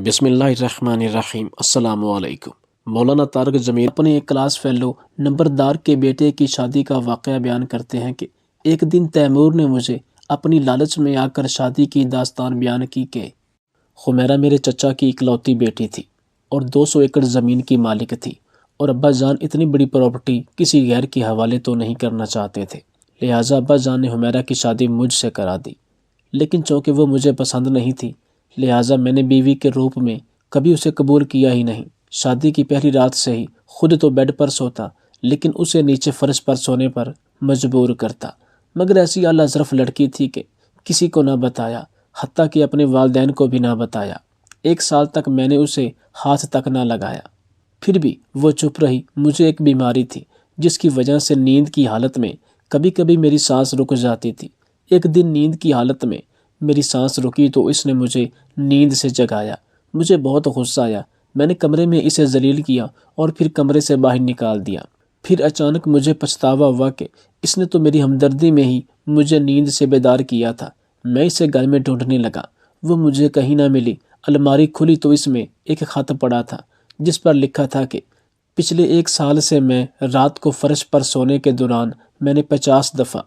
بسم اللہ الرحمن الرحیم۔ السلام علیکم۔ مولانا طارق جمیل اپنے ایک کلاس فیلو نمبردار کے بیٹے کی شادی کا واقعہ بیان کرتے ہیں کہ ایک دن تیمور نے مجھے اپنی لالچ میں آ کر شادی کی داستان بیان کی کہ خمیرہ میرے چچا کی اکلوتی بیٹی تھی اور 200 ایکڑ زمین کی مالک تھی، اور ابا جان اتنی بڑی پراپرٹی کسی غیر کے حوالے تو نہیں کرنا چاہتے تھے، لہٰذا ابا جان نے خمیرہ کی شادی مجھ سے کرا دی۔ لیکن چونکہ وہ مجھے پسند نہیں تھی، لہٰذا میں نے بیوی کے روپ میں کبھی اسے قبول کیا ہی نہیں۔ شادی کی پہلی رات سے ہی خود تو بیڈ پر سوتا، لیکن اسے نیچے فرش پر سونے پر مجبور کرتا، مگر ایسی اعلیٰ ظرف لڑکی تھی کہ کسی کو نہ بتایا، حتیٰ کہ اپنے والدین کو بھی نہ بتایا۔ 1 سال تک میں نے اسے ہاتھ تک نہ لگایا، پھر بھی وہ چپ رہی۔ مجھے ایک بیماری تھی جس کی وجہ سے نیند کی حالت میں کبھی کبھی میری سانس رک جاتی تھی۔ ایک دن نیند کی حالت میں میری سانس رکی تو اس نے مجھے نیند سے جگایا۔ مجھے بہت غصہ آیا، میں نے کمرے میں اسے ذلیل کیا اور پھر کمرے سے باہر نکال دیا۔ پھر اچانک مجھے پچھتاوا ہوا کہ اس نے تو میری ہمدردی میں ہی مجھے نیند سے بیدار کیا تھا۔ میں اسے گھر میں ڈھونڈنے لگا، وہ مجھے کہیں نہ ملی۔ الماری کھلی تو اس میں ایک خط پڑا تھا جس پر لکھا تھا کہ پچھلے 1 سال سے میں رات کو فرش پر سونے کے دوران میں نے 50 دفعہ۔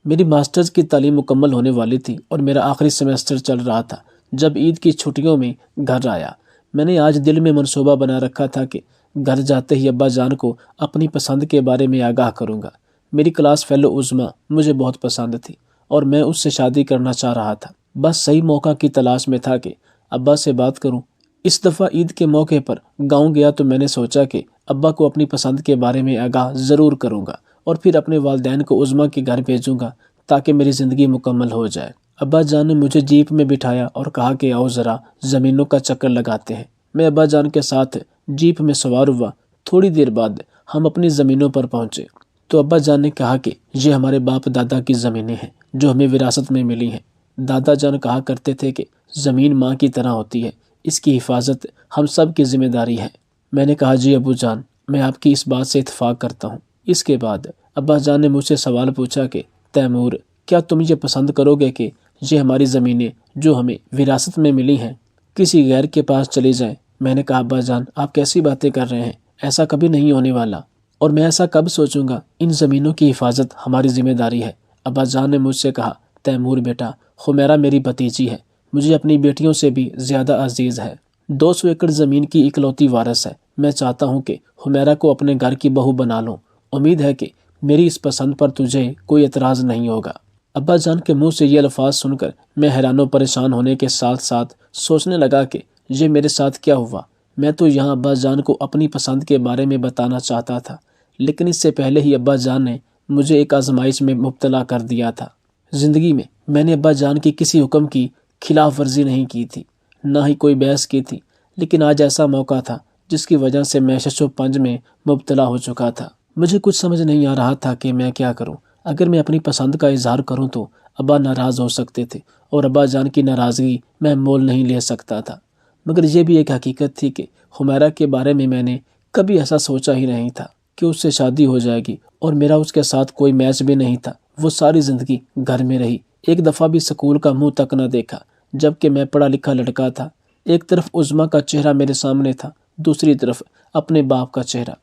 میری ماسٹرز کی تعلیم مکمل ہونے والی تھی اور میرا آخری سیمسٹر چل رہا تھا جب عید کی چھٹیوں میں گھر آیا۔ میں نے آج دل میں منصوبہ بنا رکھا تھا کہ گھر جاتے ہی ابا جان کو اپنی پسند کے بارے میں آگاہ کروں گا۔ میری کلاس فیلو عظمیٰ مجھے بہت پسند تھی اور میں اس سے شادی کرنا چاہ رہا تھا، بس صحیح موقع کی تلاش میں تھا کہ ابا سے بات کروں۔ اس دفعہ عید کے موقع پر گاؤں گیا تو میں نے سوچا کہ ابا کو اپنی پسند کے بارے میں آگاہ ضرور کروں گا اور پھر اپنے والدین کو عظمیٰ کے گھر بھیجوں گا تاکہ میری زندگی مکمل ہو جائے۔ ابا جان نے مجھے جیپ میں بٹھایا اور کہا کہ آؤ ذرا زمینوں کا چکر لگاتے ہیں۔ میں ابا جان کے ساتھ جیپ میں سوار ہوا۔ تھوڑی دیر بعد ہم اپنی زمینوں پر پہنچے تو ابا جان نے کہا کہ یہ ہمارے باپ دادا کی زمینیں ہیں جو ہمیں وراثت میں ملی ہیں۔ دادا جان کہا کرتے تھے کہ زمین ماں کی طرح ہوتی ہے، اس کی حفاظت ہم سب کی ذمہ داری ہے۔ میں نے کہا جی ابو جان، میں آپ کی اس بات سے اتفاق کرتا ہوں۔ اس کے بعد ابا جان نے مجھ سے سوال پوچھا کہ تیمور، کیا تم یہ پسند کرو گے کہ یہ ہماری زمینیں جو ہمیں وراثت میں ملی ہیں کسی غیر کے پاس چلی جائیں؟ میں نے کہا ابا جان، آپ کیسی باتیں کر رہے ہیں، ایسا کبھی نہیں ہونے والا، اور میں ایسا کب سوچوں گا؟ ان زمینوں کی حفاظت ہماری ذمہ داری ہے۔ ابا جان نے مجھ سے کہا تیمور بیٹا، خمیرہ میری بھتیجی ہے، مجھے اپنی بیٹیوں سے بھی زیادہ عزیز ہے، 200 ایکڑ زمین کی اکلوتی وارث ہے۔ میں چاہتا ہوں کہ خمیرہ کو اپنے گھر کی بہو بنا لوں۔ امید ہے کہ میری اس پسند پر تجھے کوئی اعتراض نہیں ہوگا۔ ابا جان کے منہ سے یہ الفاظ سن کر میں حیران و پریشان ہونے کے ساتھ ساتھ سوچنے لگا کہ یہ میرے ساتھ کیا ہوا۔ میں تو یہاں ابا جان کو اپنی پسند کے بارے میں بتانا چاہتا تھا، لیکن اس سے پہلے ہی ابا جان نے مجھے ایک آزمائش میں مبتلا کر دیا تھا۔ زندگی میں میں نے ابا جان کی کسی حکم کی خلاف ورزی نہیں کی تھی، نہ ہی کوئی بحث کی تھی، لیکن آج ایسا موقع تھا جس کی وجہ سے میں شش و پنج میں مبتلا ہو چکا تھا۔ مجھے کچھ سمجھ نہیں آ رہا تھا کہ میں کیا کروں۔ اگر میں اپنی پسند کا اظہار کروں تو ابا ناراض ہو سکتے تھے اور ابا جان کی ناراضگی میں مول نہیں لے سکتا تھا، مگر یہ بھی ایک حقیقت تھی کہ خمیرہ کے بارے میں نے کبھی ایسا سوچا ہی نہیں تھا کہ اس سے شادی ہو جائے گی، اور میرا اس کے ساتھ کوئی میچ بھی نہیں تھا۔ وہ ساری زندگی گھر میں رہی، ایک دفعہ بھی سکول کا منہ تک نہ دیکھا، جبکہ میں پڑھا لکھا لڑکا تھا۔ ایک طرف عظمیٰ کا چہرہ میرے سامنے تھا، دوسری طرف اپنے باپ کا چہرہ۔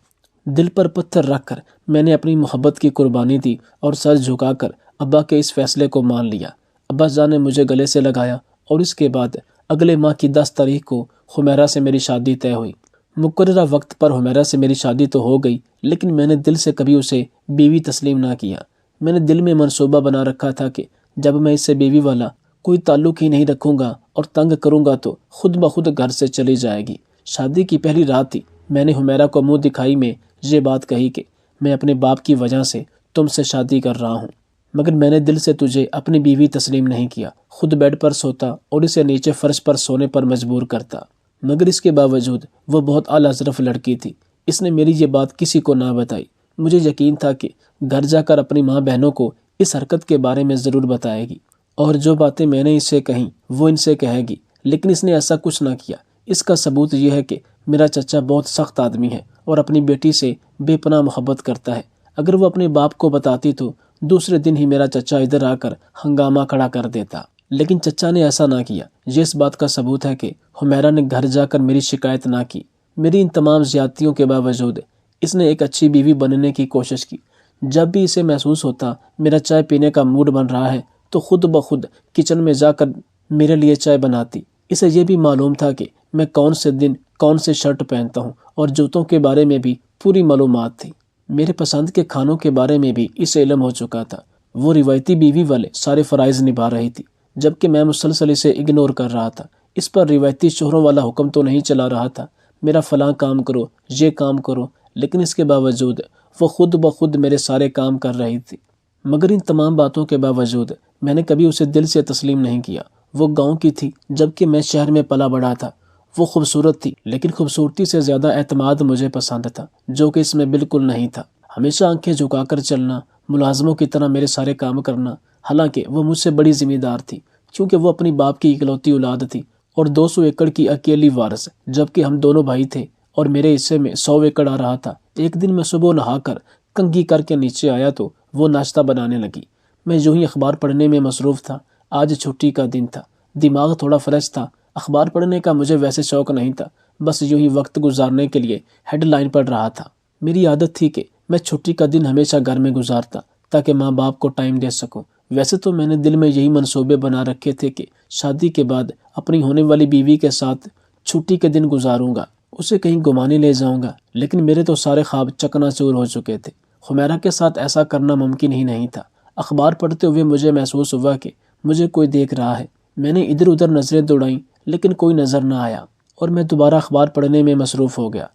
دل پر پتھر رکھ کر میں نے اپنی محبت کی قربانی دی اور سر جھکا کر ابا کے اس فیصلے کو مان لیا۔ ابا جان نے مجھے گلے سے لگایا اور اس کے بعد اگلے ماہ کی 10 تاریخ کو خمیرہ سے میری شادی طے ہوئی۔ مقررہ وقت پر خمیرہ سے میری شادی تو ہو گئی، لیکن میں نے دل سے کبھی اسے بیوی تسلیم نہ کیا۔ میں نے دل میں منصوبہ بنا رکھا تھا کہ جب میں اس سے بیوی والا کوئی تعلق ہی نہیں رکھوں گا اور تنگ کروں گا تو خود بخود گھر سے چلی جائے گی۔ شادی کی پہلی رات ہی میں نے خمیرہ کو منہ دکھائی میں یہ بات کہی کہ میں اپنے باپ کی وجہ سے تم سے شادی کر رہا ہوں، مگر میں نے دل سے تجھے اپنی بیوی تسلیم نہیں کیا۔ خود بیڈ پر سوتا اور اسے نیچے فرش پر سونے پر مجبور کرتا، مگر اس کے باوجود وہ بہت اعلیٰ ظرف لڑکی تھی۔ اس نے میری یہ بات کسی کو نہ بتائی۔ مجھے یقین تھا کہ گھر جا کر اپنی ماں بہنوں کو اس حرکت کے بارے میں ضرور بتائے گی، اور جو باتیں میں نے اس سے کہیں وہ ان سے کہے گی، لیکن اس نے ایسا کچھ نہ کیا۔ اس کا ثبوت یہ ہے کہ میرا چچا بہت سخت آدمی ہے اور اپنی بیٹی سے بے پناہ محبت کرتا ہے۔ اگر وہ اپنے باپ کو بتاتی تو دوسرے دن ہی میرا چچا ادھر آ کر ہنگامہ کھڑا کر دیتا۔ لیکن چچا نے ایسا نہ کیا۔ یہ اس بات کا ثبوت ہے کہ حمیرہ نے گھر جا کر میری شکایت نہ کی۔ میری ان تمام زیادتیوں کے باوجود اس نے ایک اچھی بیوی بننے کی کوشش کی۔ جب بھی اسے محسوس ہوتا میرا چائے پینے کا موڈ بن رہا ہے تو خود بخود کچن میں جا کر میرے لیے چائے بناتی۔ اسے یہ بھی معلوم تھا کہ میں کون سے دن کون سے شرٹ پہنتا ہوں اور جوتوں کے بارے میں بھی پوری معلومات تھی۔ میرے پسند کے کھانوں کے بارے میں بھی اسے علم ہو چکا تھا۔ وہ روایتی بیوی والے سارے فرائض نبھا رہی تھی، جبکہ میں مسلسل اسے اگنور کر رہا تھا۔ اس پر روایتی شوہروں والا حکم تو نہیں چلا رہا تھا، میرا فلاں کام کرو، یہ کام کرو، لیکن اس کے باوجود وہ خود بخود میرے سارے کام کر رہی تھی۔ مگر ان تمام باتوں کے باوجود میں نے کبھی اسے دل سے تسلیم نہیں کیا۔ وہ گاؤں کی تھی جبکہ میں شہر میں پلا بڑھا تھا۔ وہ خوبصورت تھی، لیکن خوبصورتی سے زیادہ اعتماد مجھے پسند تھا، جو کہ اس میں بالکل نہیں تھا۔ ہمیشہ آنکھیں جھکا کر چلنا، ملازموں کی طرح میرے سارے کام کرنا، حالانکہ وہ مجھ سے بڑی ذمہ دار تھی، کیونکہ وہ اپنی باپ کی اکلوتی اولاد تھی اور 200 ایکڑ کی اکیلی وارث، جبکہ ہم دونوں بھائی تھے اور میرے حصے میں 100 ایکڑ آ رہا تھا۔ ایک دن میں صبح نہا کر کنگھی کر کے نیچے آیا تو وہ ناشتہ بنانے لگی۔ میں یوں ہی اخبار پڑھنے میں مصروف تھا۔ آج چھٹی کا دن تھا، دماغ تھوڑا فریش تھا۔ اخبار پڑھنے کا مجھے ویسے شوق نہیں تھا، بس یوں ہی وقت گزارنے کے لیے ہیڈ لائن پڑھ رہا تھا۔ میری عادت تھی کہ میں چھٹی کا دن ہمیشہ گھر میں گزارتا تاکہ ماں باپ کو ٹائم دے سکوں۔ ویسے تو میں نے دل میں یہی منصوبے بنا رکھے تھے کہ شادی کے بعد اپنی ہونے والی بیوی کے ساتھ چھٹی کے دن گزاروں گا، اسے کہیں گھمانے لے جاؤں گا، لیکن میرے تو سارے خواب چکنا چور ہو چکے تھے۔ حمیرہ کے ساتھ ایسا کرنا ممکن ہی نہیں تھا۔ اخبار پڑھتے ہوئے مجھے محسوس ہوا کہ مجھے کوئی دیکھ رہا ہے۔ میں نے ادھر ادھر نظریں دوڑائیں، لیکن کوئی نظر نہ آیا اور میں دوبارہ اخبار پڑھنے میں مصروف ہو گیا۔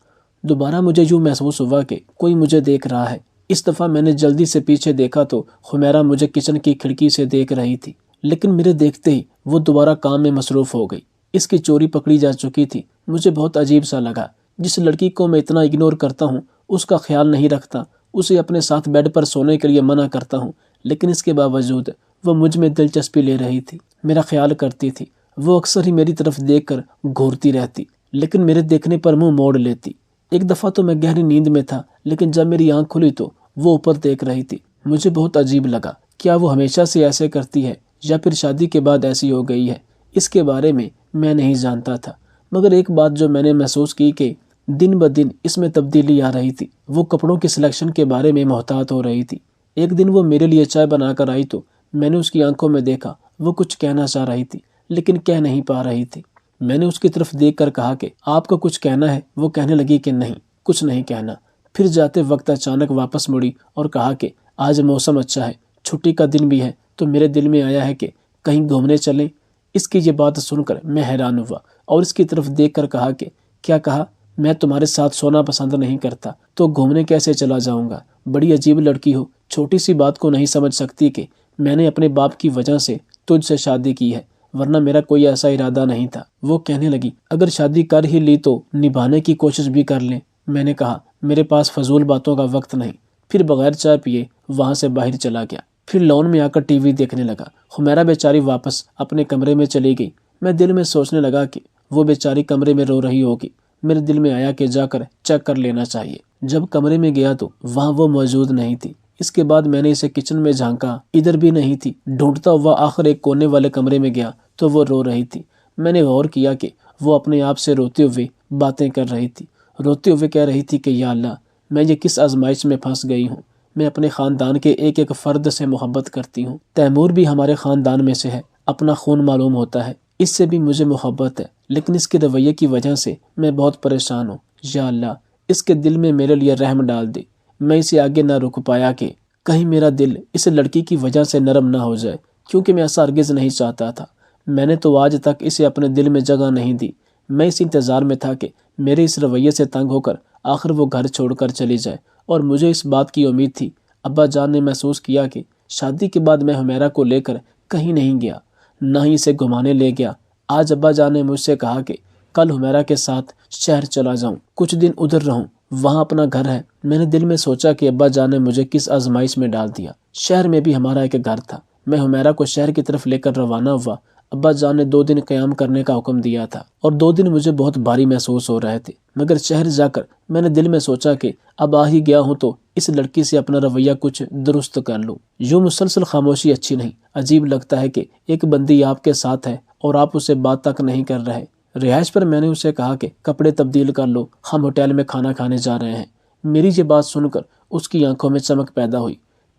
دوبارہ مجھے یوں محسوس ہوا کہ کوئی مجھے دیکھ رہا ہے۔ اس دفعہ میں نے جلدی سے پیچھے دیکھا تو حمیرہ مجھے کچن کی کھڑکی سے دیکھ رہی تھی، لیکن میرے دیکھتے ہی وہ دوبارہ کام میں مصروف ہو گئی۔ اس کی چوری پکڑی جا چکی تھی۔ مجھے بہت عجیب سا لگا۔ جس لڑکی کو میں اتنا اگنور کرتا ہوں، اس کا خیال نہیں رکھتا، اسے اپنے ساتھ بیڈ پر سونے کے لیے منع کرتا ہوں، لیکن اس کے باوجود وہ مجھ میں دلچسپی لے رہی تھی، میرا خیال کرتی تھی۔ وہ اکثر ہی میری طرف دیکھ کر گھورتی رہتی، لیکن میرے دیکھنے پر منہ موڑ لیتی۔ ایک دفعہ تو میں گہری نیند میں تھا، لیکن جب میری آنکھ کھلی تو وہ اوپر دیکھ رہی تھی۔ مجھے بہت عجیب لگا۔ کیا وہ ہمیشہ سے ایسے کرتی ہے یا پھر شادی کے بعد ایسی ہو گئی ہے؟ اس کے بارے میں نہیں جانتا تھا، مگر ایک بات جو میں نے محسوس کی کہ دن بدن اس میں تبدیلی آ رہی تھی۔ وہ کپڑوں کی سلیکشن کے بارے میں محتاط ہو رہی تھی۔ ایک دن وہ میرے لیے چائے بنا کر آئی تو میں نے اس کی آنکھوں میں دیکھا وہ کچھ کہنا چاہ رہی تھی، لیکن کہہ نہیں پا رہی تھی۔ میں نے اس کی طرف دیکھ کر کہا کہ آپ کو کچھ کہنا ہے؟ وہ کہنے لگی کہ نہیں، کچھ نہیں کہنا۔ پھر جاتے وقت اچانک واپس مڑی اور کہا کہ آج موسم اچھا ہے، چھٹی کا دن بھی ہے، تو میرے دل میں آیا ہے کہ کہیں گھومنے چلیں۔ اس کی یہ بات سن کر میں حیران ہوا اور اس کی طرف دیکھ کر کہا کہ کیا کہا؟ میں تمہارے ساتھ سونا پسند نہیں کرتا تو گھومنے کیسے چلا جاؤں گا؟ بڑی عجیب لڑکی ہو، چھوٹی سی بات کو نہیں سمجھ سکتی کہ میں نے اپنے باپ کی وجہ سے تجھ سے شادی کی ہے، ورنہ میرا کوئی ایسا ارادہ نہیں تھا۔ وہ کہنے لگی اگر شادی کر ہی لی تو نبھانے کی کوشش بھی کر لیں۔ میں نے کہا میرے پاس فضول باتوں کا وقت نہیں، پھر بغیر چائے پیے وہاں سے باہر چلا گیا۔ پھر لان میں آ کر ٹی وی دیکھنے لگا۔ حمیرہ بیچاری واپس اپنے کمرے میں چلی گئی۔ میں دل میں سوچنے لگا کہ وہ بیچاری کمرے میں رو رہی ہوگی۔ میرے دل میں آیا کہ جا کر چیک کر لینا چاہیے۔ جب کمرے میں گیا تو وہاں وہ موجود نہیں تھی۔ اس کے بعد میں نے اسے کچن میں جھانکا، ادھر بھی نہیں تھی۔ ڈھونڈتا ہوا آخر ایک کونے والے کمرے میں گیا تو وہ رو رہی تھی۔ میں نے غور کیا کہ وہ اپنے آپ سے روتے ہوئے باتیں کر رہی تھی، روتے ہوئے کہہ رہی تھی کہ یا اللہ، میں یہ کس آزمائش میں پھنس گئی ہوں۔ میں اپنے خاندان کے ایک ایک فرد سے محبت کرتی ہوں۔ تیمور بھی ہمارے خاندان میں سے ہے، اپنا خون معلوم ہوتا ہے، اس سے بھی مجھے محبت ہے، لیکن اس کے رویے کی وجہ سے میں بہت پریشان ہوں۔ یا اللہ، اس کے دل میں میرے لیے رحم ڈال دے۔ میں اسے آگے نہ رک پایا کہ کہیں میرا دل اس لڑکی کی وجہ سے نرم نہ ہو جائے، کیونکہ میں ایسا ہرگز نہیں چاہتا تھا۔ میں نے تو آج تک اسے اپنے دل میں جگہ نہیں دی۔ میں اس انتظار میں تھا کہ میرے اس رویے سے تنگ ہو کر آخر وہ گھر چھوڑ کر چلی جائے، اور مجھے اس بات کی امید تھی۔ ابا جان نے محسوس کیا کہ شادی کے بعد میں حمیرہ کو لے کر کہیں نہیں گیا، نہ ہی اسے گھمانے لے گیا۔ آج ابا جان نے مجھ سے کہا کہ کل حمیرہ کے ساتھ شہر چلا جاؤں، کچھ دن ادھر رہوں، وہاں اپنا گھر ہے۔ میں نے دل میں سوچا کہ ابا جان نے مجھے کس آزمائش میں ڈال دیا۔ شہر میں بھی ہمارا ایک گھر تھا۔ میں حمیرہ کو شہر کی طرف لے کر روانہ ہوا۔ ابا جان نے 2 دن قیام کرنے کا حکم دیا تھا، اور 2 دن مجھے بہت بھاری محسوس ہو رہے تھے، مگر شہر جا کر میں نے دل میں سوچا کہ اب آ ہی گیا ہوں تو اس لڑکی سے اپنا رویہ کچھ درست کر لوں۔ یوں مسلسل خاموشی اچھی نہیں، عجیب لگتا ہے کہ ایک بندی آپ کے ساتھ ہے اور آپ اسے بات تک نہیں کر رہے۔ رہائش پر میں نے اسے کہا کہ کپڑے تبدیل کر لو، ہم ہوٹل میں کھانا کھانے جا رہے ہیں۔ میری یہ بات سن کر اس کی آنکھوں میں چمک پیدا ہوئی۔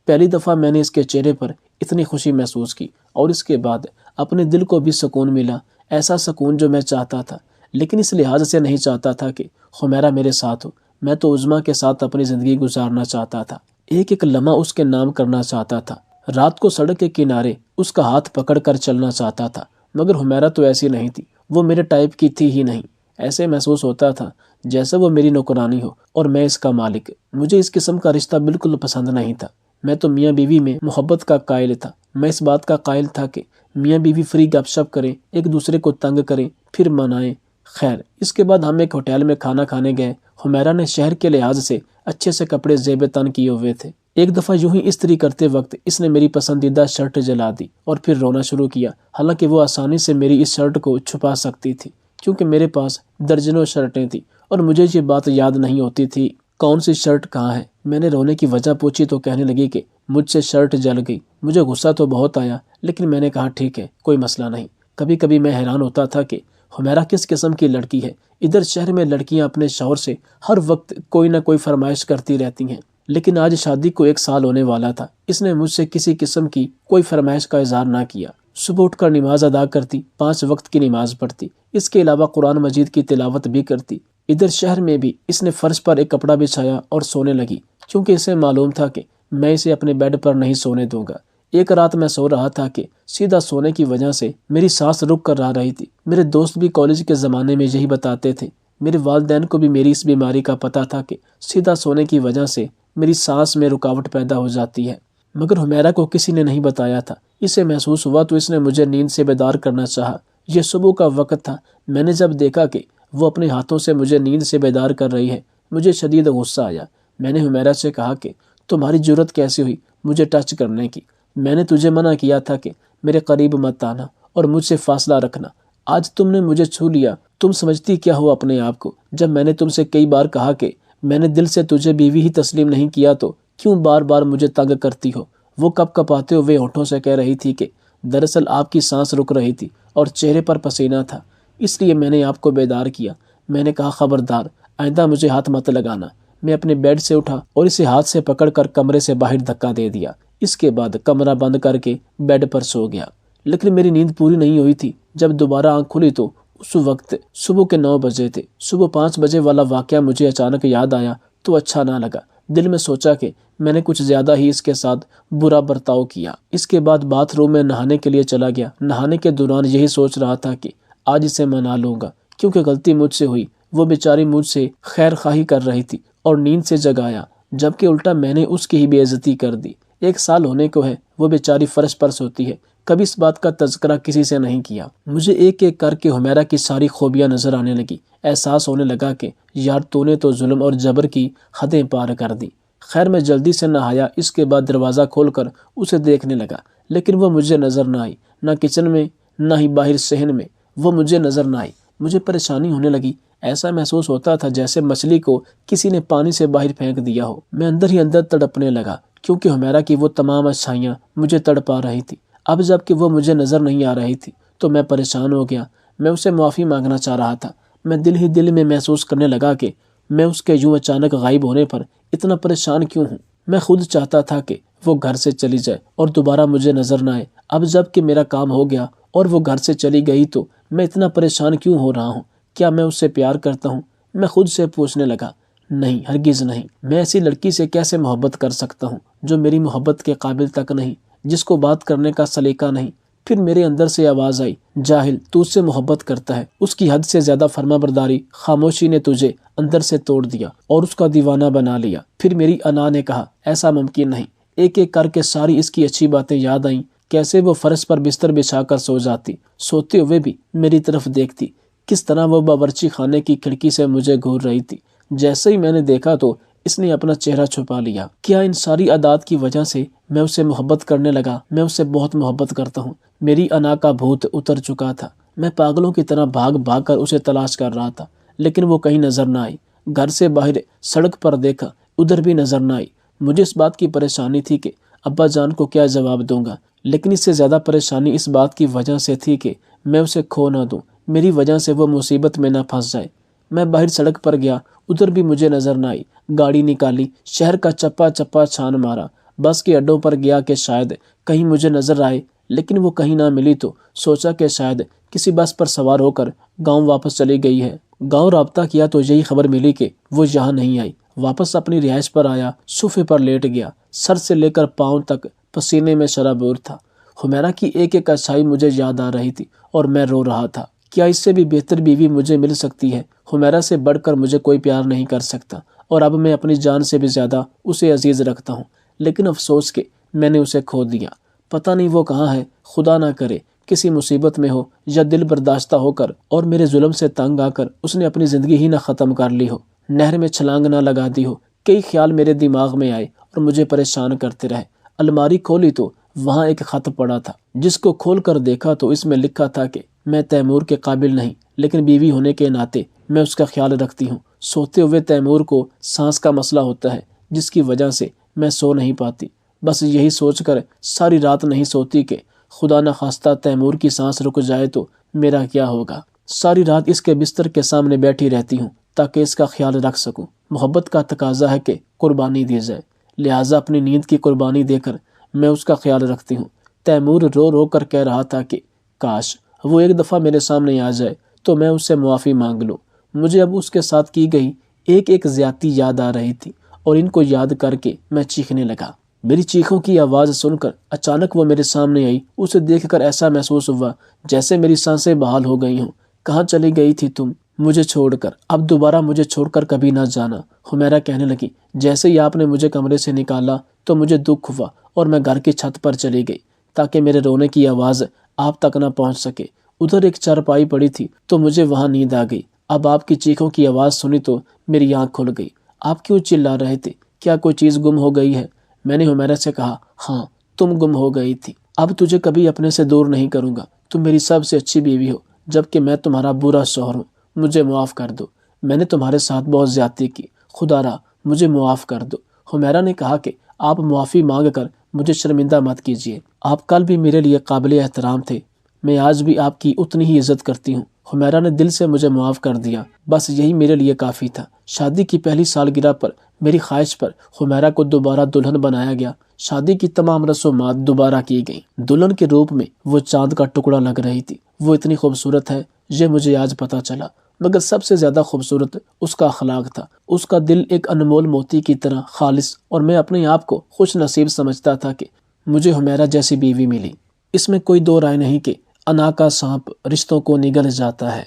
پہلی دفعہ میں نے اس کے چہرے پر اتنی خوشی محسوس کی، اور اس کے بعد اپنے دل کو بھی سکون ملا، ایسا سکون جو میں چاہتا تھا، لیکن اس لحاظ سے نہیں چاہتا تھا کہ حمیرہ میرے ساتھ ہو۔ میں تو عظمیٰ کے ساتھ اپنی زندگی گزارنا چاہتا تھا، ایک ایک لمحہ اس کے نام کرنا چاہتا تھا، رات کو سڑک کے کنارے اس کا ہاتھ پکڑ کر چلنا چاہتا تھا۔ مگر حمیرہ تو ایسی نہیں تھی، وہ میرے ٹائپ کی تھی ہی نہیں۔ ایسے محسوس ہوتا تھا جیسے وہ میری نوکرانی ہو اور میں اس کا مالک۔ مجھے اس قسم کا رشتہ بالکل پسند نہیں تھا۔ میں تو میاں بیوی میں محبت کا قائل تھا۔ میں اس بات کا قائل تھا کہ میاں بیوی فری گپ شپ کریں، ایک دوسرے کو تنگ کریں، پھر منائیں۔ خیر، اس کے بعد ہم ایک ہوٹل میں کھانا کھانے گئے۔ حمیرہ نے شہر کے لحاظ سے اچھے سے کپڑے زیب تن کیے ہوئے تھے۔ ایک دفعہ یوں ہی استری کرتے وقت اس نے میری پسندیدہ شرٹ جلا دی اور پھر رونا شروع کیا، حالانکہ وہ آسانی سے میری اس شرٹ کو چھپا سکتی تھی، کیونکہ میرے پاس درجنوں شرٹیں تھیں اور مجھے یہ بات یاد نہیں ہوتی تھی کون سی شرٹ کہاں ہے۔ میں نے رونے کی وجہ پوچھی تو کہنے لگی کہ مجھ سے شرٹ جل گئی۔ مجھے غصہ تو بہت آیا، لیکن میں نے کہا ٹھیک ہے، کوئی مسئلہ نہیں۔ کبھی کبھی میں حیران ہوتا تھا کہ حمیرہ کس قسم کی لڑکی ہے۔ ادھر شہر میں لڑکیاں اپنے شوہر سے ہر وقت کوئی نہ کوئی فرمائش کرتی رہتی ہیں، لیکن آج شادی کو 1 سال ہونے والا تھا، اس نے مجھ سے کسی قسم کی کوئی فرمائش کا اظہار نہ کیا۔ صبح اٹھ کر نماز ادا کرتی، 5 وقت کی نماز پڑھتی، اس کے علاوہ قرآن مجید کی تلاوت بھی کرتی۔ ادھر شہر میں بھی اس نے فرش پر ایک کپڑا بچھایا اور سونے لگی، کیونکہ اسے معلوم تھا کہ میں اسے اپنے بیڈ پر نہیں سونے دوں گا۔ ایک رات میں سو رہا تھا کہ سیدھا سونے کی وجہ سے میری سانس رک کر آ رہی تھی۔ میرے دوست بھی کالج کے زمانے میں یہی بتاتے تھے۔ میرے والدین کو بھی میری اس بیماری کا پتہ تھا کہ سیدھا سونے کی وجہ سے میری سانس میں رکاوٹ پیدا ہو جاتی ہے، مگر حمیرہ کو کسی نے نہیں بتایا تھا۔ اسے محسوس ہوا تو اس نے مجھے نیند سے بیدار کرنا چاہا۔ یہ صبح کا وقت تھا۔ میں نے جب دیکھا کہ وہ اپنے ہاتھوں سے مجھے نیند سے بیدار کر رہی ہے، مجھے شدید غصہ آیا۔ میں نے حمیرہ سے کہا کہ تمہاری جرت کیسے ہوئی مجھے ٹچ کرنے کی؟ میں نے تجھے منع کیا تھا کہ میرے قریب مت آنا اور مجھ سے فاصلہ رکھنا۔ آج تم نے مجھے چھو لیا۔ تم سمجھتی کیا ہو اپنے آپ کو؟ جب میں نے تم سے کئی بار کہا کہ میں نے دل سے تجھے بیوی ہی تسلیم نہیں کیا تو کیوں بار بار مجھے تنگ کرتی ہو؟ وہ کپ کپاتے ہوئے ہونٹوں سے کہہ رہی تھی کہ دراصل آپ کی سانس رک رہی تھی اور چہرے پر پسینہ تھا، اس لیے میں نے آپ کو بیدار کیا۔ میں نے کہا خبردار، آئندہ مجھے ہاتھ مت لگانا۔ میں اپنے بیڈ سے اٹھا اور اسے ہاتھ سے پکڑ کر کمرے سے باہر دھکا دے دیا۔ اس کے بعد کمرہ بند کر کے بیڈ پر سو گیا۔ لیکن میری نیند پوری نہیں ہوئی تھی۔ جب دوبارہ آنکھ کھلی تو اس وقت صبح کے 9 بجے تھے۔ صبح 5 بجے والا واقعہ مجھے اچانک یاد آیا تو اچھا نہ لگا۔ دل میں سوچا کہ میں نے کچھ زیادہ ہی اس کے ساتھ برا برتاؤ کیا۔ اس کے بعد باتھ روم میں نہانے کے لیے چلا گیا۔ نہانے کے دوران یہی سوچ رہا تھا کہ آج اسے منا لوں گا، کیونکہ غلطی مجھ سے ہوئی۔ وہ بیچاری مجھ سے خیر خواہی کر رہی تھی اور نیند سے جگایا، جبکہ الٹا میں نے اس کی ہی بے عزتی کر دی۔ 1 سال ہونے کو ہے، وہ بیچاری فرش پر سوتی ہے، کبھی اس بات کا تذکرہ کسی سے نہیں کیا۔ مجھے ایک ایک کر کے حمیرہ کی ساری خوبیاں نظر آنے لگی۔ احساس ہونے لگا کہ یار تو نے تو ظلم اور جبر کی حدیں پار کر دی۔ خیر میں جلدی سے نہایا، اس کے بعد دروازہ کھول کر اسے دیکھنے لگا، لیکن وہ مجھے نظر نہ آئی، نہ کچن میں نہ ہی باہر صحن میں، وہ مجھے نظر نہ آئی۔ مجھے پریشانی ہونے لگی، ایسا محسوس ہوتا تھا جیسے مچھلی کو کسی نے پانی سے باہر پھینک دیا ہو۔ میں اندر ہی اندر تڑپنے لگا، کیونکہ حمیرہ کی وہ تمام اچھائیاں مجھے تڑپا رہی تھی۔ اب جب کہ وہ مجھے نظر نہیں آ رہی تھی تو میں پریشان ہو گیا۔ میں اسے معافی مانگنا چاہ رہا تھا۔ میں دل ہی دل میں محسوس کرنے لگا کہ میں اس کے یوں اچانک غائب ہونے پر اتنا پریشان کیوں ہوں۔ میں خود چاہتا تھا کہ وہ گھر سے چلی جائے اور دوبارہ مجھے نظر نہ آئے۔ اب جب کہ میرا کام ہو گیا اور وہ گھر سے چلی گئی تو میں اتنا پریشان کیوں ہو رہا ہوں؟ کیا میں اس سے پیار کرتا ہوں؟ میں خود سے پوچھنے لگا۔ نہیں، ہرگز نہیں۔ میں ایسی لڑکی سے کیسے محبت کر سکتا ہوں جو میری محبت کے قابل تک نہیں، جس کو بات کرنے کا سلیقہ نہیں۔ پھر میرے اندر سے آواز آئی، جاہل، تو اس سے محبت کرتا ہے۔ اس کی حد سے زیادہ فرما برداری، خاموشی نے تجھے اندر سے توڑ دیا اور اس کا دیوانہ بنا لیا۔ پھر میری انا نے کہا، ایسا ممکن نہیں۔ ایک ایک کر کے ساری اس کی اچھی باتیں یاد آئیں، کیسے وہ فرش پر بستر بچھا کر سو جاتی، سوتے ہوئے بھی میری طرف دیکھتی، کس طرح وہ باورچی خانے کی کھڑکی سے مجھے گھور رہی تھی۔ جیسے ہی میں نے دیکھا تو اس نے اپنا چہرہ چھپا لیا۔ کیا ان ساری عادات کی وجہ سے میں اسے محبت کرنے لگا؟ میں اسے بہت محبت کرتا ہوں۔ میری انا کا بھوت اتر چکا تھا۔ میں پاگلوں کی طرح بھاگ بھاگ کر اسے تلاش کر رہا تھا، لیکن وہ کہیں نظر نہ آئی۔ گھر سے باہر سڑک پر دیکھا، ادھر بھی نظر نہ آئی۔ مجھے اس بات کی پریشانی تھی کہ ابا جان کو کیا جواب دوں گا، لیکن اس سے زیادہ پریشانی اس بات کی وجہ سے تھی کہ میں اسے کھو نہ دوں، میری وجہ سے وہ مصیبت میں نہ پھنس جائے۔ میں باہر سڑک پر گیا، ادھر بھی مجھے نظر نہ آئی۔ گاڑی نکالی، شہر کا چپا چپا چھان مارا، بس کے اڈوں پر گیا کہ شاید کہیں مجھے نظر آئے، لیکن وہ کہیں نہ ملی تو سوچا کہ شاید کسی بس پر سوار ہو کر گاؤں واپس چلی گئی ہے۔ گاؤں رابطہ کیا تو یہی خبر ملی کہ وہ یہاں نہیں آئی۔ واپس اپنی رہائش پر آیا، صوفے پر لیٹ گیا، سر سے لے کر پاؤں تک پسینے میں شرابور تھا۔ حمیرہ کی ایک ایک اچھائی مجھے یاد آ رہی تھی اور میں رو رہا تھا۔ کیا اس سے بھی بہتر بیوی مجھے مل سکتی ہے؟ حمیرہ سے بڑھ کر مجھے کوئی پیار نہیں کر سکتا، اور اب میں اپنی جان سے بھی زیادہ اسے عزیز رکھتا ہوں، لیکن افسوس کہ میں نے اسے کھو دیا۔ پتہ نہیں وہ کہاں ہے، خدا نہ کرے کسی مصیبت میں ہو یا دل برداشتہ ہو کر اور میرے ظلم سے تنگ آ کر اس نے اپنی زندگی ہی نہ ختم کر لی ہو، نہر میں چھلانگ نہ لگا دی ہو۔ کئی خیال میرے دماغ میں آئے اور مجھے پریشان کرتے رہے۔ الماری کھولی تو وہاں ایک خط پڑا تھا، جس کو کھول کر دیکھا تو اس میں لکھا تھا کہ میں تیمور کے قابل نہیں، لیکن بیوی ہونے کے ناطے میں اس کا خیال رکھتی ہوں۔ سوتے ہوئے تیمور کو سانس کا مسئلہ ہوتا ہے، جس کی وجہ سے میں سو نہیں پاتی۔ بس یہی سوچ کر ساری رات نہیں سوتی کہ خدا نہ خواستہ تیمور کی سانس رک جائے تو میرا کیا ہوگا۔ ساری رات اس کے بستر کے سامنے بیٹھی رہتی ہوں تاکہ اس کا خیال رکھ سکوں۔ محبت کا تقاضا ہے کہ قربانی دی جائے، لہٰذا اپنی نیند کی قربانی دے کر میں اس کا خیال رکھتی ہوں۔ تیمور رو رو کر کہہ رہا تھا کہ کاش وہ ایک دفعہ میرے سامنے آ جائے تو میں اس سے معافی مانگ لوں۔ مجھے اب اس کے ساتھ کی گئی ایک ایک زیادتی یاد آ رہی تھی اور ان کو یاد کر کے میں چیخنے لگا۔ میری چیخوں کی آواز سن کر اچانک وہ میرے سامنے آئی۔ اسے دیکھ کر ایسا محسوس ہوا جیسے میری سانسیں بحال ہو گئی ہوں۔ کہاں چلی گئی تھی تم مجھے چھوڑ کر؟ اب دوبارہ مجھے چھوڑ کر کبھی نہ جانا۔ حمیرہ کہنے لگی، جیسے ہی آپ نے مجھے کمرے سے نکالا تو مجھے دکھ ہوا اور میں گھر کی چھت پر چلی گئی تاکہ میرے رونے کی آواز آپ تک نہ پہنچ سکے۔ ادھر ایک چارپائی پڑی تھی تو مجھے وہاں نیند آ گئی۔ اب آپ کی چیخوں کی آواز سنی تو میری آنکھ کھل گئی۔ آپ کیوں چلا رہے تھے؟ کیا کوئی چیز گم ہو گئی ہے؟ میں نے حمیرہ سے کہا، ہاں تم گم ہو گئی تھی۔ اب تجھے کبھی اپنے سے دور نہیں کروں گا۔ تم میری سب سے اچھی بیوی ہو، جبکہ میں تمہارا برا شوہر ہوں۔ مجھے معاف کر دو، میں نے تمہارے ساتھ بہت زیادتی کی، خدا را مجھے معاف کر دو۔ حمیرہ نے کہا کہ آپ معافی مانگ کر مجھے شرمندہ مت کیجیے، آپ کل بھی میرے لیے قابل احترام تھے، میں آج بھی آپ کی اتنی ہی عزت کرتی ہوں۔ حمیرہ نے دل سے مجھے معاف کر دیا، بس یہی میرے لیے کافی تھا۔ شادی کی پہلی سالگرہ پر میری خواہش پر حمیرہ کو دوبارہ دلہن بنایا گیا۔ شادی کی تمام رسومات دوبارہ کی گئیں۔ دلہن کے روپ میں وہ چاند کا ٹکڑا لگ رہی تھی۔ وہ اتنی خوبصورت ہے یہ مجھے آج پتہ چلا، مگر سب سے زیادہ خوبصورت اس کا اخلاق تھا۔ اس کا دل ایک انمول موتی کی طرح خالص، اور میں اپنے آپ کو خوش نصیب سمجھتا تھا کہ مجھے حمیرہ جیسی بیوی ملی۔ اس میں کوئی دو رائے نہیں کہ انا کا سانپ رشتوں کو نگل جاتا ہے۔